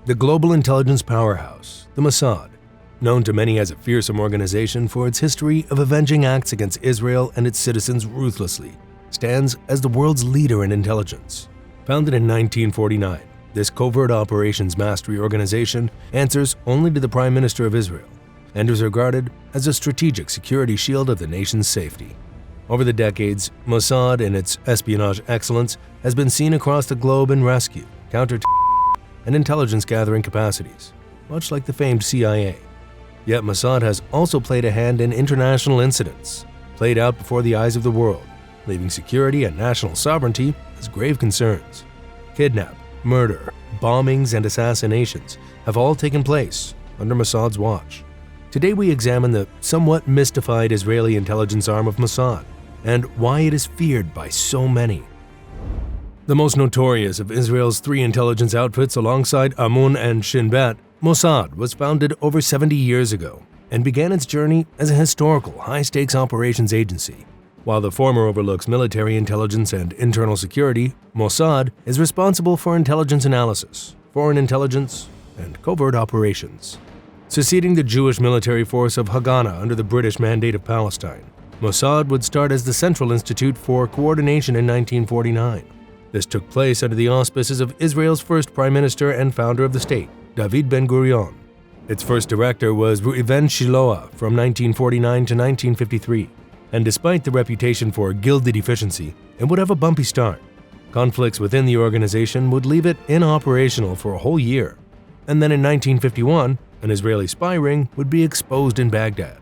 The Global Intelligence Powerhouse, the Mossad, known to many as a fearsome organization for its history of avenging acts against Israel and its citizens ruthlessly, stands as the world's leader in intelligence. Founded in 1949, this Covert Operations Mastery organization answers only to the Prime Minister of Israel and is regarded as a strategic security shield of the nation's safety. Over the decades, Mossad and its Espionage Excellence has been seen across the globe in rescue, counter and intelligence gathering capacities, much like the famed CIA. Yet Mossad has also played a hand in international incidents, played out before the eyes of the world, leaving security and national sovereignty as grave concerns. Kidnap, murder, bombings, and assassinations have all taken place under Mossad's watch. Today we examine the somewhat mystified Israeli intelligence arm of Mossad and why it is feared by so many. The most notorious of Israel's three intelligence outfits alongside Amun and Shin Bet, Mossad was founded over 70 years ago and began its journey as a historical, high-stakes operations agency. While the former overlooks military intelligence and internal security, Mossad is responsible for intelligence analysis, foreign intelligence, and covert operations. Succeeding the Jewish military force of Haganah under the British Mandate of Palestine, Mossad would start as the Central Institute for Coordination in 1949. This took place under the auspices of Israel's first Prime Minister and founder of the state, David Ben-Gurion. Its first director was Reuven Shiloah from 1949 to 1953, and despite the reputation for gilded efficiency, it would have a bumpy start. Conflicts within the organization would leave it inoperational for a whole year, and then in 1951, an Israeli spy ring would be exposed in Baghdad.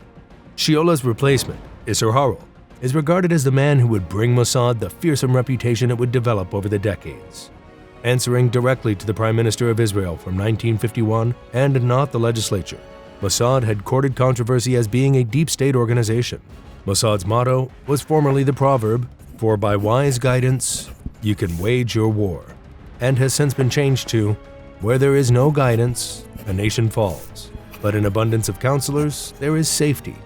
Shiolah's replacement, Isser Harel, is regarded as the man who would bring Mossad the fearsome reputation it would develop over the decades. Answering directly to the Prime Minister of Israel from 1951 and not the legislature, Mossad had courted controversy as being a deep state organization. Mossad's motto was formerly the proverb, "For by wise guidance, you can wage your war," and has since been changed to, "Where there is no guidance, a nation falls, but in abundance of counselors, there is safety."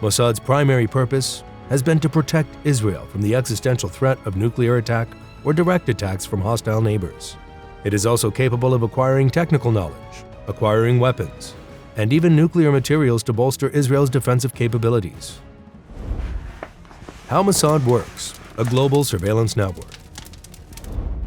Mossad's primary purpose has been to protect Israel from the existential threat of nuclear attack or direct attacks from hostile neighbors. It is also capable of acquiring technical knowledge, acquiring weapons, and even nuclear materials to bolster Israel's defensive capabilities. How Mossad works, a global surveillance network.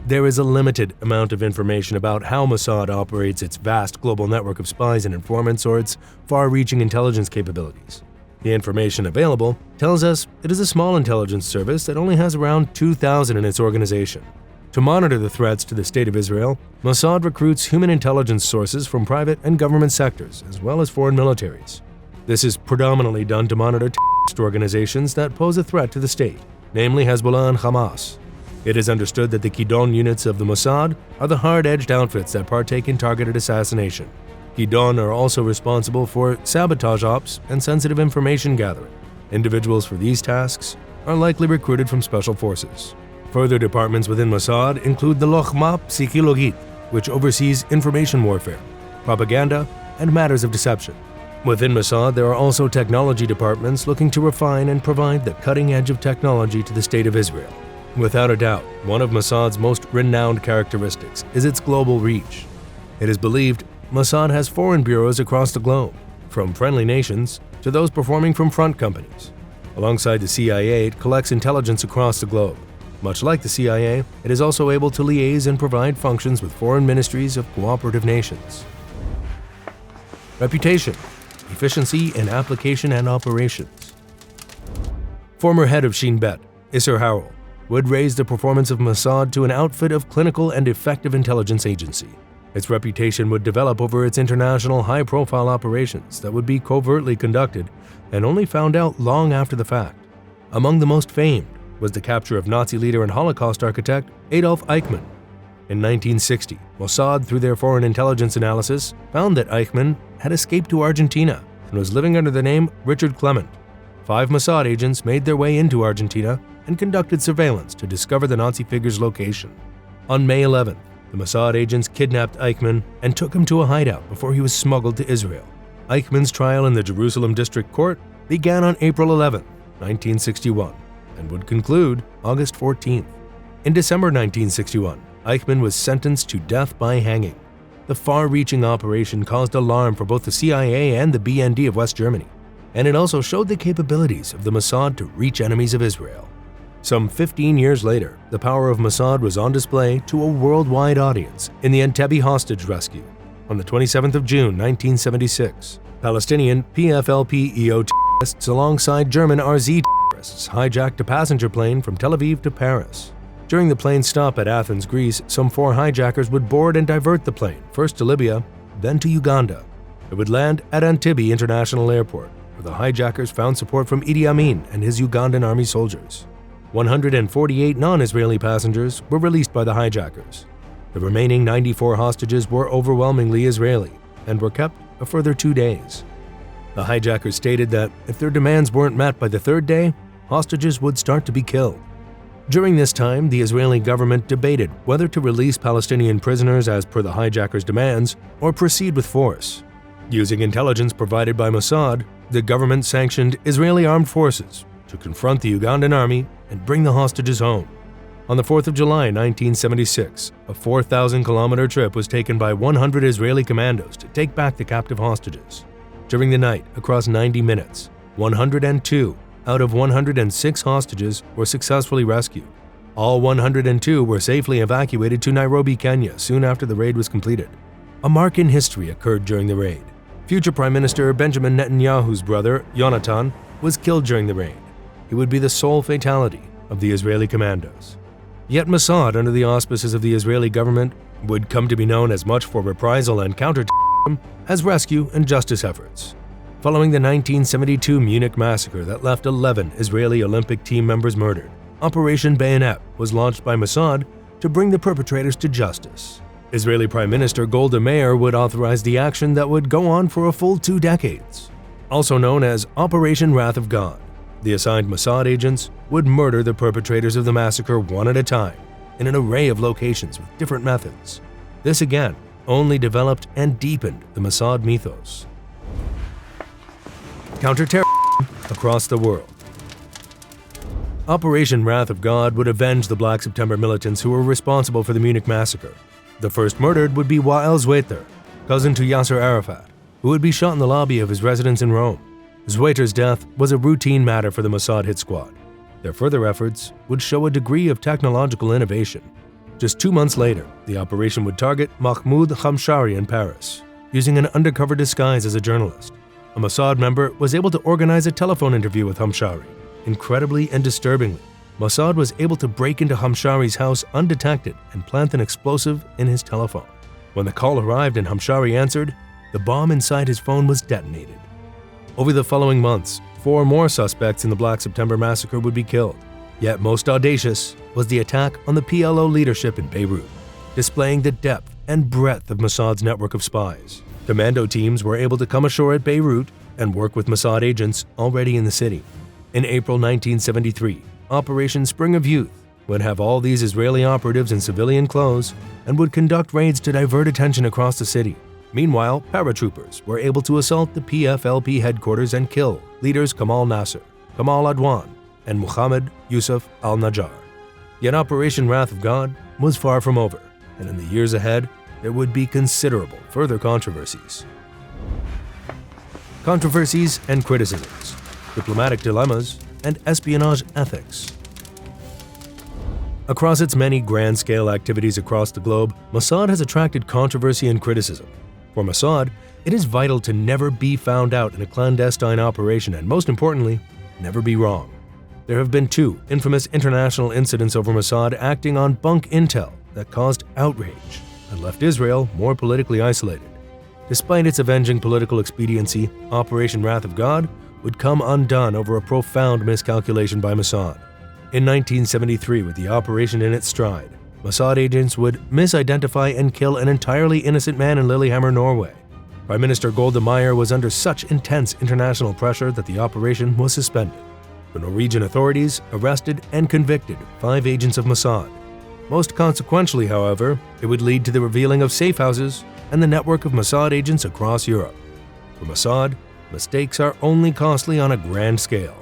There is a limited amount of information about how Mossad operates its vast global network of spies and informants or its far-reaching intelligence capabilities. The information available tells us it is a small intelligence service that only has around 2,000 in its organization. To monitor the threats to the State of Israel, Mossad recruits human intelligence sources from private and government sectors, as well as foreign militaries. This is predominantly done to monitor terrorist organizations that pose a threat to the state, namely Hezbollah and Hamas. It is understood that the Kidon units of the Mossad are the hard-edged outfits that partake in targeted assassination. Kidon are also responsible for sabotage ops and sensitive information gathering. Individuals for these tasks are likely recruited from special forces. Further departments within Mossad include the Lochma Psychologit, which oversees information warfare, propaganda, and matters of deception. Within Mossad, there are also technology departments looking to refine and provide the cutting edge of technology to the State of Israel. Without a doubt, one of Mossad's most renowned characteristics is its global reach. It is believed Mossad has foreign bureaus across the globe, from friendly nations to those performing from front companies. Alongside the CIA, it collects intelligence across the globe. Much like the CIA, it is also able to liaise and provide functions with foreign ministries of cooperative nations. Reputation, efficiency in application and operations. Former head of Shin Bet, Isser Harel, would raise the performance of Mossad to an outfit of clinical and effective intelligence agency. Its reputation would develop over its international high-profile operations that would be covertly conducted and only found out long after the fact. Among the most famed was the capture of Nazi leader and Holocaust architect Adolf Eichmann. In 1960, Mossad, through their foreign intelligence analysis, found that Eichmann had escaped to Argentina and was living under the name Richard Clement. 5 Mossad agents made their way into Argentina and conducted surveillance to discover the Nazi figure's location. On May 11th, the Mossad agents kidnapped Eichmann and took him to a hideout before he was smuggled to Israel. Eichmann's trial in the Jerusalem District Court began on April 11, 1961, and would conclude August 14th. In December 1961, Eichmann was sentenced to death by hanging. The far-reaching operation caused alarm for both the CIA and the BND of West Germany, and it also showed the capabilities of the Mossad to reach enemies of Israel. Some 15 years later, the power of Mossad was on display to a worldwide audience in the Entebbe hostage rescue. On the 27th of June, 1976, Palestinian PFLP-EO terrorists alongside German RZ terrorists hijacked a passenger plane from Tel Aviv to Paris. During the plane's stop at Athens, Greece, some 4 hijackers would board and divert the plane, first to Libya, then to Uganda. It would land at Entebbe International Airport, where the hijackers found support from Idi Amin and his Ugandan army soldiers. 148 non-Israeli passengers were released by the hijackers. The remaining 94 hostages were overwhelmingly Israeli and were kept a further 2 days. The hijackers stated that if their demands weren't met by the 3rd day, hostages would start to be killed. During this time, the Israeli government debated whether to release Palestinian prisoners as per the hijackers' demands or proceed with force. Using intelligence provided by Mossad, the government sanctioned Israeli armed forces to confront the Ugandan army and bring the hostages home. On the 4th of July, 1976, a 4,000-kilometer trip was taken by 100 Israeli commandos to take back the captive hostages. During the night, across 90 minutes, 102 out of 106 hostages were successfully rescued. All 102 were safely evacuated to Nairobi, Kenya soon after the raid was completed. A mark in history occurred during the raid. Future Prime Minister Benjamin Netanyahu's brother, Yonatan, was killed during the raid. He would be the sole fatality of the Israeli commandos. Yet Mossad, under the auspices of the Israeli government, would come to be known as much for reprisal and counter-terrorism as rescue and justice efforts. Following the 1972 Munich massacre that left 11 Israeli Olympic team members murdered, Operation Bayonet was launched by Mossad to bring the perpetrators to justice. Israeli Prime Minister Golda Meir would authorize the action that would go on for a full 2 decades. Also known as Operation Wrath of God, the assigned Mossad agents would murder the perpetrators of the massacre one at a time in an array of locations with different methods. This again only developed and deepened the Mossad mythos. Counter-terrorism across the world. Operation Wrath of God would avenge the Black September militants who were responsible for the Munich massacre. The first murdered would be Wael Zweiter, cousin to Yasser Arafat, who would be shot in the lobby of his residence in Rome. Zweiter's death was a routine matter for the Mossad hit squad. Their further efforts would show a degree of technological innovation. Just 2 months later, the operation would target Mahmoud Hamshari in Paris, using an undercover disguise as a journalist. A Mossad member was able to organize a telephone interview with Hamshari. Incredibly and disturbingly, Mossad was able to break into Hamshari's house undetected and plant an explosive in his telephone. When the call arrived and Hamshari answered, the bomb inside his phone was detonated. Over the following months, 4 more suspects in the Black September massacre would be killed. Yet most audacious was the attack on the PLO leadership in Beirut, displaying the depth and breadth of Mossad's network of spies. Commando teams were able to come ashore at Beirut and work with Mossad agents already in the city. In April 1973, Operation Spring of Youth would have all these Israeli operatives in civilian clothes and would conduct raids to divert attention across the city. Meanwhile, paratroopers were able to assault the PFLP headquarters and kill leaders Kamal Nasser, Kamal Adwan, and Muhammad Yusuf al-Najjar. Yet Operation Wrath of God was far from over, and in the years ahead, there would be considerable further controversies. Controversies and criticisms, diplomatic dilemmas, and espionage ethics. Across its many grand-scale activities across the globe, Mossad has attracted controversy and criticism. For Mossad, it is vital to never be found out in a clandestine operation and, most importantly, never be wrong. There have been 2 infamous international incidents over Mossad acting on bunk intel that caused outrage and left Israel more politically isolated. Despite its avenging political expediency, Operation Wrath of God would come undone over a profound miscalculation by Mossad. In 1973, with the operation in its stride, Mossad agents would misidentify and kill an entirely innocent man in Lillehammer, Norway. Prime Minister Golda Meir was under such intense international pressure that the operation was suspended. The Norwegian authorities arrested and convicted 5 agents of Mossad. Most consequentially, however, it would lead to the revealing of safe houses and the network of Mossad agents across Europe. For Mossad, mistakes are only costly on a grand scale.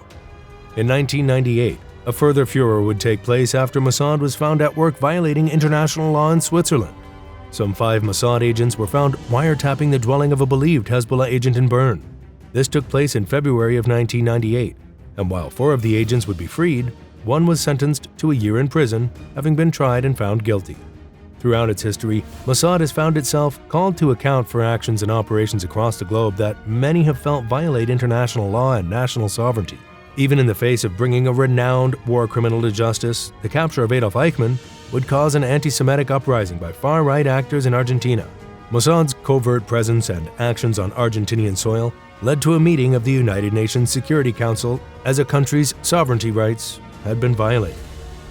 In 1998, a further furor would take place after Mossad was found at work violating international law in Switzerland. Some 5 Mossad agents were found wiretapping the dwelling of a believed Hezbollah agent in Bern. This took place in February of 1998, and while 4 of the agents would be freed, 1 was sentenced to a year in prison, having been tried and found guilty. Throughout its history, Mossad has found itself called to account for actions and operations across the globe that many have felt violate international law and national sovereignty. Even in the face of bringing a renowned war criminal to justice, the capture of Adolf Eichmann would cause an anti-Semitic uprising by far-right actors in Argentina. Mossad's covert presence and actions on Argentinian soil led to a meeting of the United Nations Security Council as a country's sovereignty rights had been violated.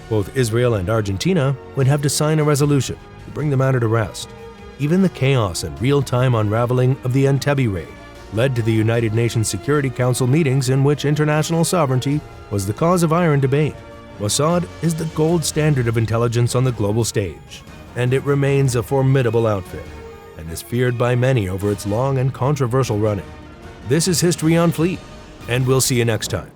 Both Israel and Argentina would have to sign a resolution to bring the matter to rest. Even the chaos and real-time unraveling of the Entebbe raid led to the United Nations Security Council meetings in which international sovereignty was the cause of ire and debate. Mossad is the gold standard of intelligence on the global stage, and it remains a formidable outfit and is feared by many over its long and controversial running. This is History on Fleek, and we'll see you next time.